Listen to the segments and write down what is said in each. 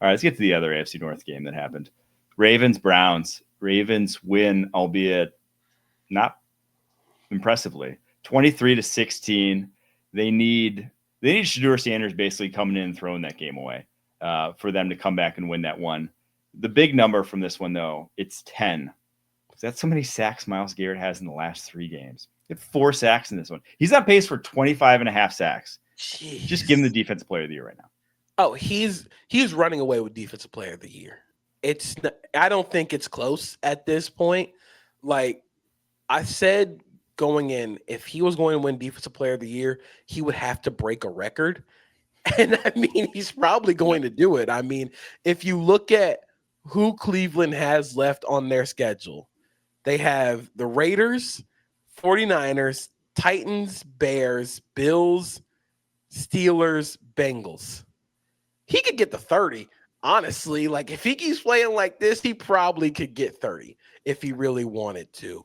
All right, let's get to the other AFC North game that happened. Ravens-Browns. Ravens win, albeit not impressively. 23-16. They need Shedeur Sanders basically coming in and throwing that game away for them to come back and win that one. The big number from this one, though, it's 10. That's how many sacks Myles Garrett has in the last 3 games. He had 4 sacks in this one. He's on pace for 25 and a half sacks. Jeez. Just give him the Defensive Player of the Year right now. Oh, he's running away with Defensive Player of the Year. I don't think it's close at this point. Like I said going in, if he was going to win Defensive Player of the Year, he would have to break a record. And I mean, he's probably going to do it. I mean, if you look at who Cleveland has left on their schedule, they have the Raiders, 49ers, Titans, Bears, Bills, Steelers, Bengals. He could get the 30. Honestly, like if he keeps playing like this, he probably could get 30 if he really wanted to.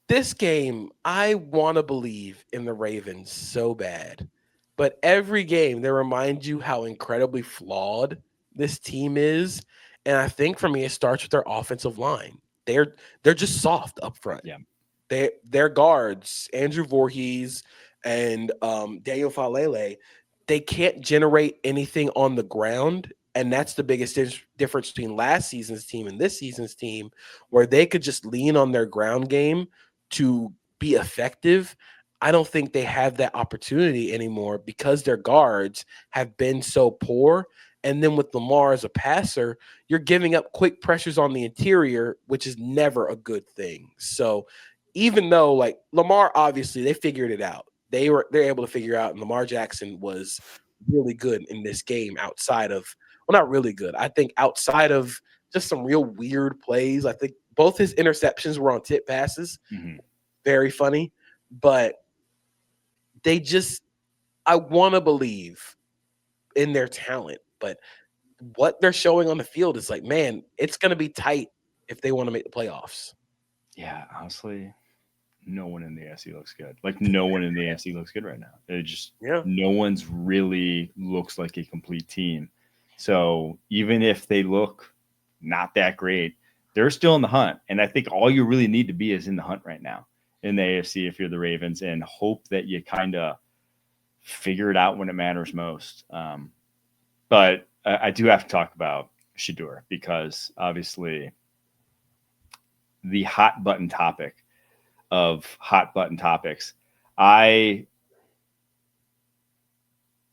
This game, I want to believe in the Ravens so bad. But every game, they remind you how incredibly flawed this team is. And I think for me, it starts with their offensive line. They're just soft up front. Yeah. Their guards, Andrew Voorhees and Daniel Falele, they can't generate anything on the ground. And that's the biggest difference between last season's team and this season's team, where they could just lean on their ground game to be effective. I don't think they have that opportunity anymore because their guards have been so poor. And then with Lamar as a passer, you're giving up quick pressures on the interior, which is never a good thing. So even though like Lamar, obviously they figured it out. They're able to figure out, and Lamar Jackson was really good in this game outside of, well, not really good. I think outside of just some real weird plays. I think both his interceptions were on tip passes. Mm-hmm. Very funny. But I want to believe in their talent, but what they're showing on the field is like, man, it's going to be tight if they want to make the playoffs. Yeah, honestly, no one in the AFC looks good. Like no one in the AFC looks good right now. No one's really looks like a complete team. So even if they look not that great, they're still in the hunt. And I think all you really need to be is in the hunt right now in the AFC if you're the Ravens, and hope that you kind of figure it out when it matters most. But I do have to talk about Shedeur because obviously the hot button topic of hot button topics. I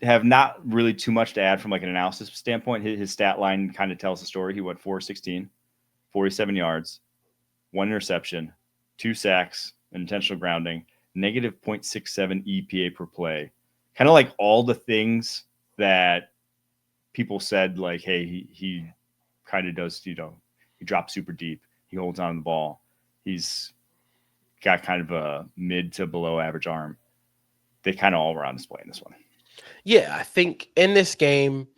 have not really too much to add from like an analysis standpoint. His stat line kind of tells the story. He went 416, 47 yards, 1 interception, 2 sacks, an intentional grounding, negative 0.67 EPA per play. Kind of like all the things that people said, like, hey, he kind of does, he drops super deep. He holds on to the ball. He's got kind of a mid to below average arm. They kind of all were on display in this one. Yeah, I think in this game,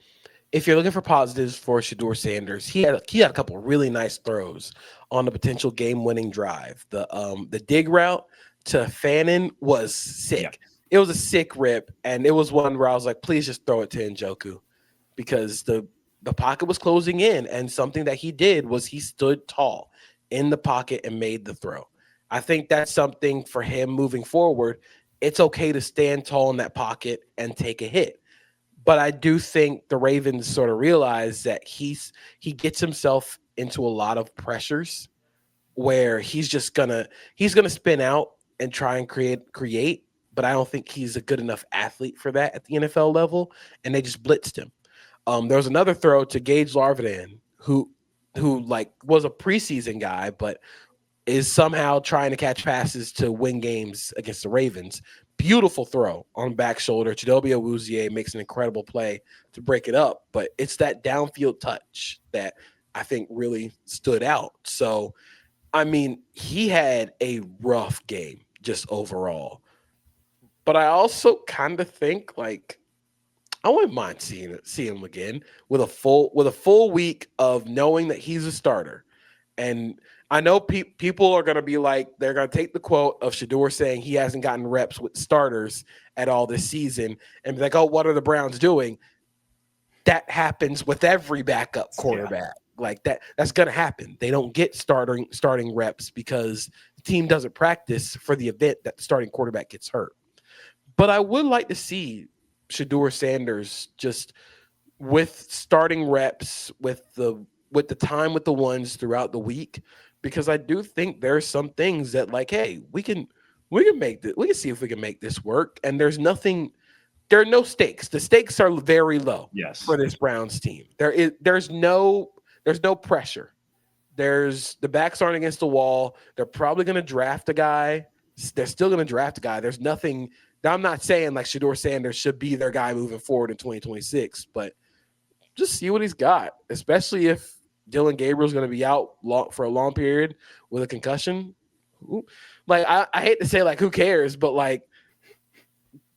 if you're looking for positives for Shedeur Sanders, he had a couple of really nice throws on the potential game-winning drive. The dig route to Fannin was sick. Yeah. It was a sick rip, and it was one where I was like, please just throw it to Njoku, because the pocket was closing in, and something that he did was he stood tall in the pocket and made the throw. I think that's something for him moving forward. It's okay to stand tall in that pocket and take a hit. But I do think the Ravens sort of realize that he gets himself into a lot of pressures where he's gonna spin out and try and create. But I don't think he's a good enough athlete for that at the NFL level, and they just blitzed him. There was another throw to Gage Larvin, who like was a preseason guy, but is somehow trying to catch passes to win games against the Ravens. Beautiful throw on back shoulder. Chidobe Awuzie makes an incredible play to break it up, but it's that downfield touch that I think really stood out. So, I mean, he had a rough game just overall. But I also kind of think like I wouldn't mind seeing him again with a full week of knowing that he's a starter. And I know people are going to be like, they're going to take the quote of Shedeur saying he hasn't gotten reps with starters at all this season and be like, oh, what are the Browns doing? that happens with every backup quarterback. Like that's gonna happen. They don't get starting reps because the team doesn't practice for the event that the starting quarterback gets hurt. But I would like to see Shedeur Sanders just with starting reps with the time with the ones throughout the week, because I do think there's some things that, like, hey, we can see if we can make this work. And there are no stakes. The stakes are very low Yes. for this Browns team. There's no pressure. The backs aren't against the wall. They're probably going to draft a guy. They're still going to draft a guy. There's nothing. Now, I'm not saying like Shedeur Sanders should be their guy moving forward in 2026, but just see what he's got, especially if Dylan Gabriel's going to be out for a long period with a concussion. Like, I hate to say, like, who cares, but like,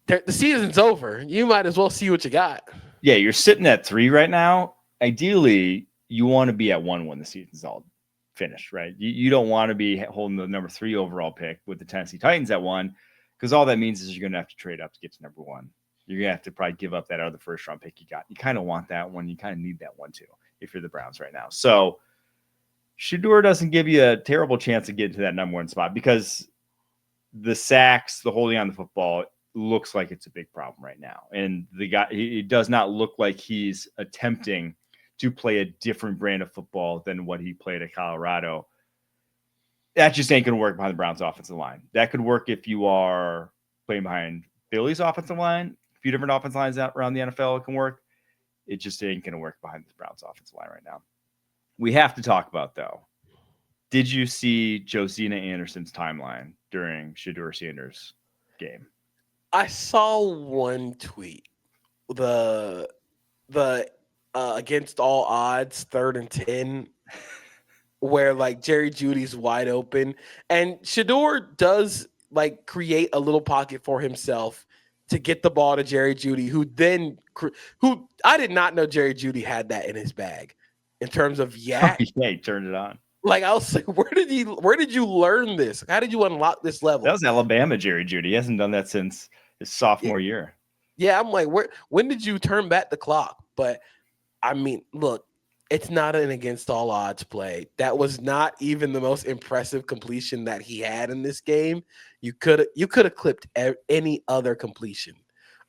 the season's over. You might as well see what you got. Yeah, you're sitting at 3 right now. Ideally, you want to be at 1 when the season's all finished, right? You don't want to be holding the number 3 overall pick with the Tennessee Titans at 1, because all that means is you're going to have to trade up to get to number 1. You're going to have to probably give up that other first-round pick you got. You kind of want that one. You kind of need that one, too, if you're the Browns right now. So Shedeur doesn't give you a terrible chance to get to that number 1 spot, because the sacks, the holding on the football, looks like it's a big problem right now. And the guy, he does not look like he's attempting to play a different brand of football than what he played at Colorado. That just ain't going to work behind the Browns offensive line. That could work if you are playing behind Philly's offensive line. A few different offensive lines out around the NFL it can work. It just ain't going to work behind the Browns offensive line right now. We have to talk about, though, did you see Josina Anderson's timeline during Shedeur Sanders' game? I saw one tweet. The against all odds 3rd and 10, where like Jerry Judy's wide open, and Shedeur does like create a little pocket for himself to get the ball to Jerry Judy, who I did not know Jerry Judy had that in his bag in terms of yak. Oh, yeah, he turned it on. Like, I was like, where did you learn this? How did you unlock this level? That was Alabama Jerry Judy. He hasn't done that since his sophomore year. Yeah, I'm like, when did you turn back the clock? But I mean, look, it's not an against all odds play. That was not even the most impressive completion that he had in this game. You could have clipped any other completion,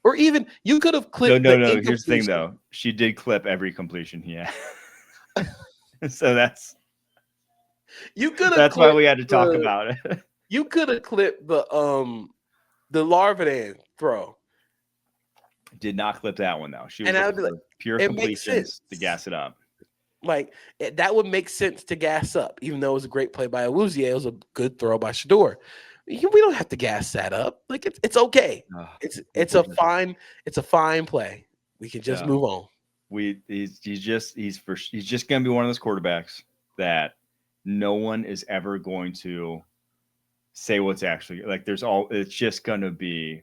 or even you could have clipped. No. Here's the thing, though. She did clip every completion he had. So that's why we had to talk about it. You could have clipped the Larvidan throw. Did not clip that one, though. She was like, pure completions to gas it up. Like, that would make sense to gas up, even though it was a great play by Awuzie. It was a good throw by Shedeur. We don't have to gas that up. Like, it's okay. It's a fine play. We can just move on. He's just going to be one of those quarterbacks that no one is ever going to say what's actually like. It's just going to be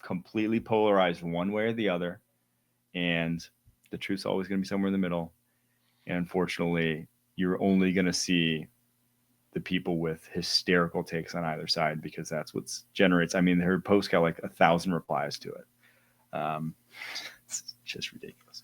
completely polarized one way or the other, and the truth's always going to be somewhere in the middle. And unfortunately, you're only going to see the people with hysterical takes on either side, because that's what generates. I mean, her post got like 1,000 replies to it. It's just ridiculous.